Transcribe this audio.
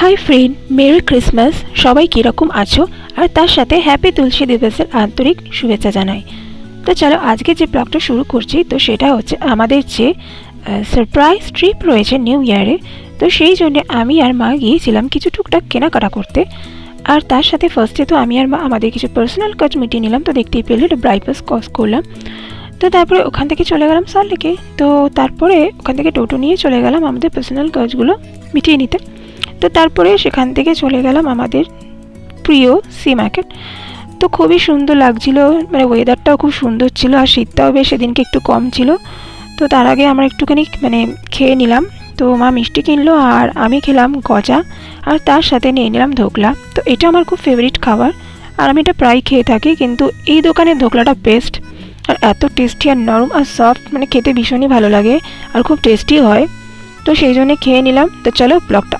Hi friend, merry Christmas. সবাই কীরকম আছো? আর তার সাথে হ্যাপি তুলসী দিবসের আন্তরিক শুভেচ্ছা জানাই। তো চলো আজকে যে ব্লগটা শুরু করছি, তো সেটা হচ্ছে আমাদের যে সারপ্রাইজ ট্রিপ রয়েছে নিউ ইয়ারে। তো সেই জন্য আমি আর মা গিয়েছিলাম কিছু টুকটাক কেনাকাটা করতে। আর তার সাথে ফার্স্টে তো আমি আর মা আমাদের কিছু পার্সোনাল কাজ মিটিয়ে নিলাম। তো দেখতেই পেলে ব্রাইপাস কস করলাম। তো তারপরে ওখান থেকে চলে গেলাম সল্টলেকে। তো তারপরে ওখান থেকে টোটো নিয়ে চলে গেলাম আমাদের পার্সোনাল কাজগুলো মিটিয়ে নিতে। তো তারপরে সেখান থেকে চলে গেলাম আমাদের প্রিয় সি মার্কেট। তো খুবই সুন্দর লাগছিল, মানে ওয়েদারটাও খুব সুন্দর ছিল আর শীতটাও বেশ সেদিনকে একটু কম ছিল। তো তার আগে আমরা একটুখানি খেয়ে নিলাম। তো মা মিষ্টি কিনলো আর আমি খেলাম গজা, আর তার সাথে নিয়ে নিলাম ধোকলা। তো এটা আমার খুব ফেভারিট খাবার আর আমি এটা প্রায় খেয়ে থাকি, কিন্তু এই দোকানের ধোকলাটা বেস্ট। আর এত টেস্টি আর নরম আর সফট, খেতে ভীষণই ভালো লাগে আর খুব টেস্টি হয়। তো সেই জন্য খেয়ে নিলাম। তো চলো ব্লগটা